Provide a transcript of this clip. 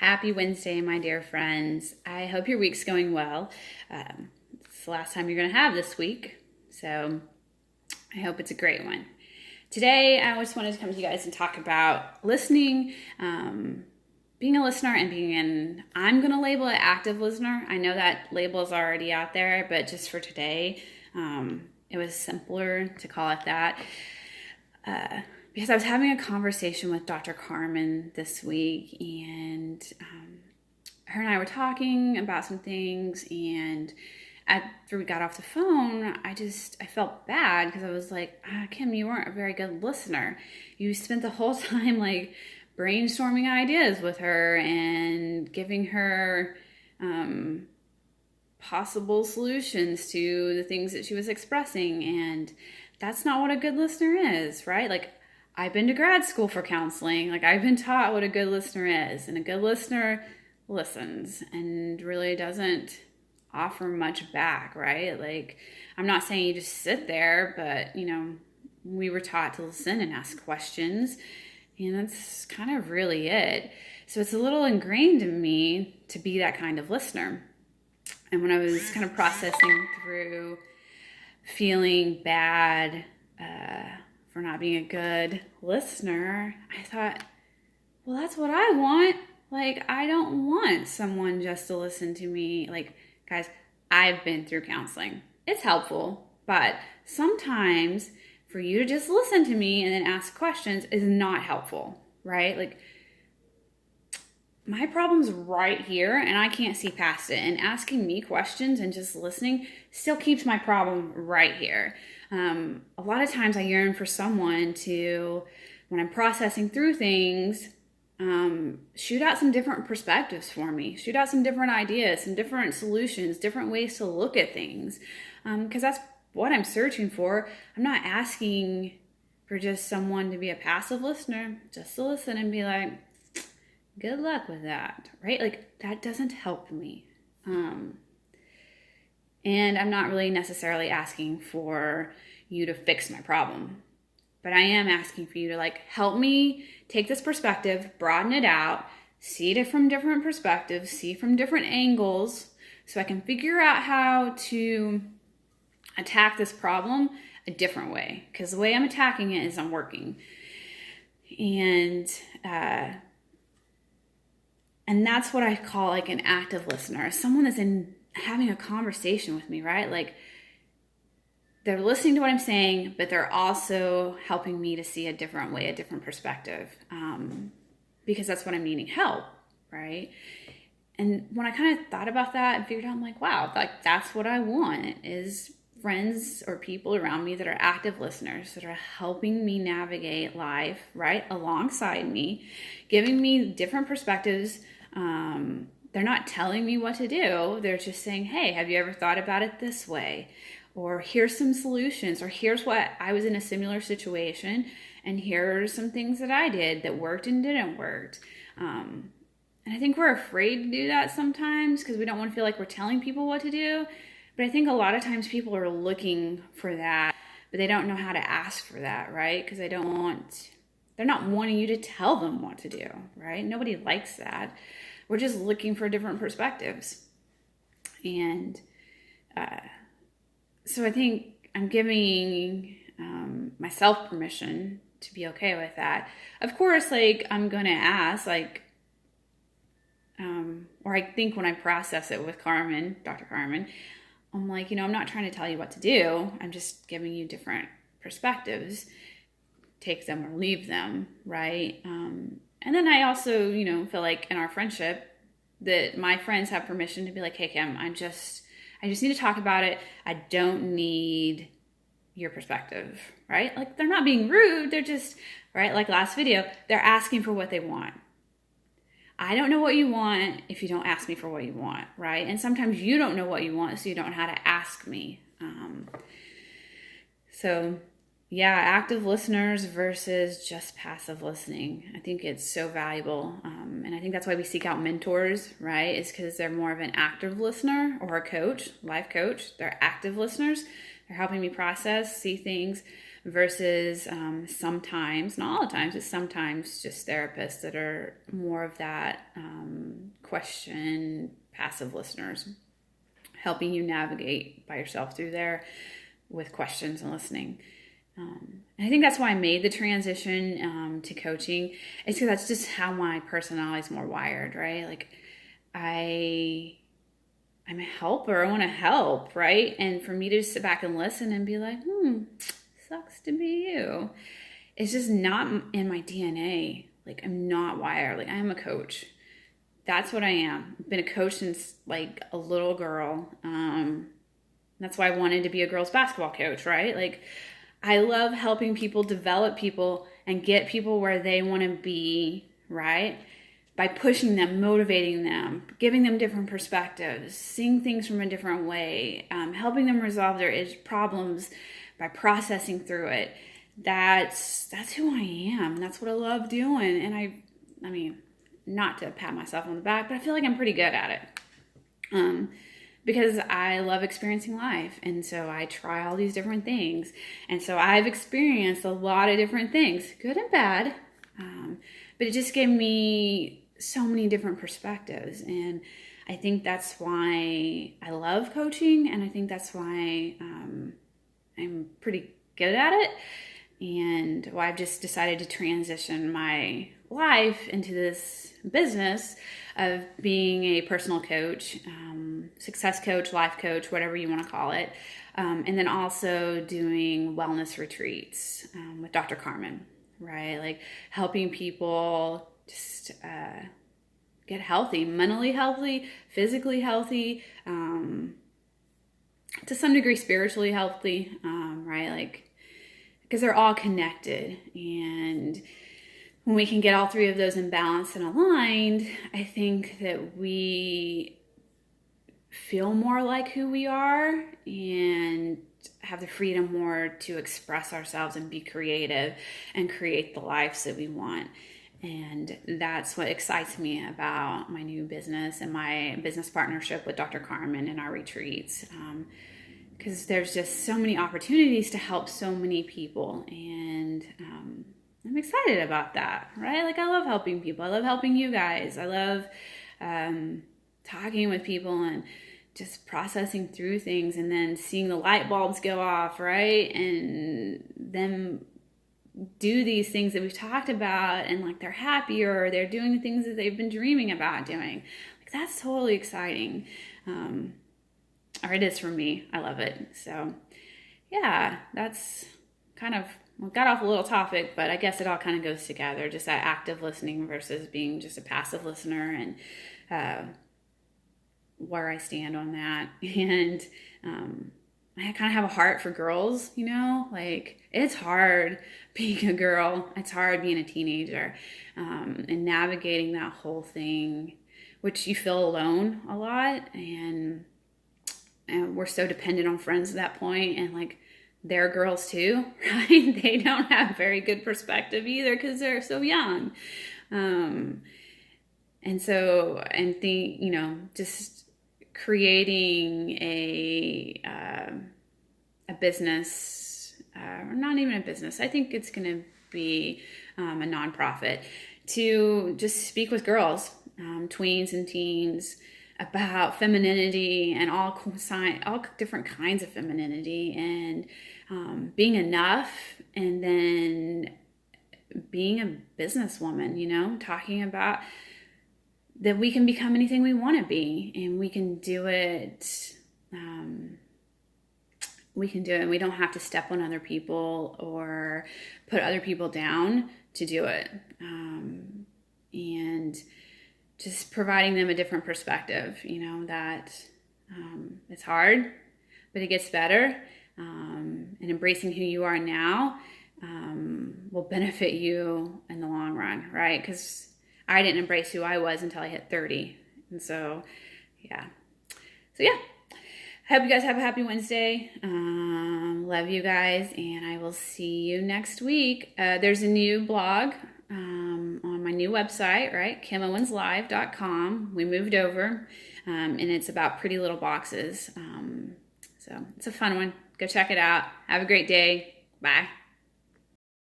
Happy Wednesday, my dear friends. I hope your week's going well. It's the last time you're going to have this week, so I hope it's a great one. Today, I just wanted to come to you guys and talk about listening, being a listener and I'm going to label it active listener. I know that label is already out there, but just for today, it was simpler to call it that. Because I was having a conversation with Dr. Carmen this week, and her and I were talking about some things, and after we got off the phone, I felt bad because I was like, Kim, you weren't a very good listener. You spent the whole time like brainstorming ideas with her and giving her possible solutions to the things that she was expressing, and that's not what a good listener is, right? Like, I've been to grad school for counseling. Like, I've been taught what a good listener is. And a good listener listens and really doesn't offer much back, right? Like, I'm not saying you just sit there, but, we were taught to listen and ask questions. And that's kind of really it. So it's a little ingrained in me to be that kind of listener. And when I was kind of processing through feeling bad, for not being a good listener, I thought, well, that's what I want. Like, I don't want someone just to listen to me. Like, guys, I've been through counseling. It's helpful, but sometimes for you to just listen to me and then ask questions is not helpful, right? Like, my problem's right here and I can't see past it. And asking me questions and just listening still keeps my problem right here. A lot of times I yearn for someone to, when I'm processing through things, shoot out some different perspectives for me, shoot out some different ideas, some different solutions, different ways to look at things. Because that's what I'm searching for. I'm not asking for just someone to be a passive listener, just to listen and be like, good luck with that, right? Like, that doesn't help me. And I'm not really necessarily asking for you to fix my problem, but I am asking for you to help me take this perspective, broaden it out, see it from different perspectives, see from different angles, so I can figure out how to attack this problem a different way. Because the way I'm attacking it isn't working. And that's what I call an active listener. Someone that's having a conversation with me, right? Like, they're listening to what I'm saying, but they're also helping me to see a different way, a different perspective, because that's what I'm needing help, right? And when I kind of thought about that and figured out, I'm like, wow, that's what I want, is friends or people around me that are active listeners, that are helping me navigate life, right, alongside me, giving me different perspectives. They're not telling me what to do. They're just saying, hey, have you ever thought about it this way? Or here's some solutions, or here's what I was in a similar situation, and here are some things that I did that worked and didn't work. And I think we're afraid to do that sometimes because we don't want to feel like we're telling people what to do. But I think a lot of times people are looking for that, but they don't know how to ask for that, right? Because they're not wanting you to tell them what to do, right? Nobody likes that. We're just looking for different perspectives. And so I think I'm giving myself permission to be okay with that. Of course, I'm going to ask, or I think when I process it with Dr. Carmen, I'm like, I'm not trying to tell you what to do. I'm just giving you different perspectives. Take them or leave them, right? And then I also, feel like in our friendship that my friends have permission to be like, hey, Kim, I just need to talk about it. I don't need your perspective, right? Like, they're not being rude. They're just, right? Like last video, they're asking for what they want. I don't know what you want if you don't ask me for what you want, right? And sometimes you don't know what you want, so you don't know how to ask me. So yeah, active listeners versus just passive listening. I think it's so valuable. And I think that's why we seek out mentors, right? Is because they're more of an active listener, or a coach, life coach. They're active listeners. They're helping me process, see things, versus sometimes, not all the times, but sometimes just therapists that are more of that question passive listeners, helping you navigate by yourself through there with questions and listening. And I think that's why I made the transition to coaching. It's because that's just how my personality is more wired, right? Like I'm a helper. I want to help, right? And for me to just sit back and listen and be like, sucks to be you. It's just not in my DNA. Like I'm not wired. Like I am a coach. That's what I am. I've been a coach since like a little girl. That's why I wanted to be a girls basketball coach, right? Like I love helping people develop people and get people where they want to be, right? By pushing them, motivating them, giving them different perspectives, seeing things from a different way, helping them resolve their problems by processing through it. That's who I am. That's what I love doing. And I mean, not to pat myself on the back, but I feel like I'm pretty good at it. Because I love experiencing life. And so I try all these different things. And so I've experienced a lot of different things, good and bad. But it just gave me so many different perspectives. And I think that's why I love coaching. And I think that's why I'm pretty good at it. And why I've just decided to transition my life into this business of being a personal coach, success coach, life coach, whatever you want to call it. And then also doing wellness retreats with Dr. Carmen, right? Like helping people just get healthy, mentally healthy, physically healthy, to some degree spiritually healthy, right? Like, because they're all connected. And when we can get all three of those in balance and aligned, I think that we feel more like who we are and have the freedom more to express ourselves and be creative and create the lives that we want. And that's what excites me about my new business and my business partnership with Dr. Carmen and our retreats. Because there's just so many opportunities to help so many people. And I'm excited about that, right? Like I love helping people. I love helping you guys. I love talking with people and just processing through things and then seeing the light bulbs go off, right? And them do these things that we've talked about and like they're happier or they're doing the things that they've been dreaming about doing. Like that's totally exciting. Or it is for me. I love it. So yeah, that's kind of, got off a little topic, but I guess it all kind of goes together. Just that active listening versus being just a passive listener and where I stand on that. And I kind of have a heart for girls, you know, like it's hard being a girl. It's hard being a teenager and navigating that whole thing, which you feel alone a lot. And we're so dependent on friends at that point, and like they're girls too, right? They don't have very good perspective either because they're so young. And think, you know, just creating a business, or not even a business. I think it's going to be a nonprofit to just speak with girls, tweens and teens, about femininity and all different kinds of femininity and being enough, and then being a businesswoman, you know, talking about that we can become anything we want to be and we can do it. We can do it and we don't have to step on other people or put other people down to do it. And just providing them a different perspective, you know, that it's hard, but it gets better. And embracing who you are now will benefit you in the long run, right? Because I didn't embrace who I was until I hit 30. And so, yeah. I hope you guys have a happy Wednesday. Love you guys, and I will see you next week. There's a new blog on my new website, right? KimOwensLive.com. We moved over, and it's about pretty little boxes. So it's a fun one. Go check it out. Have a great day. Bye.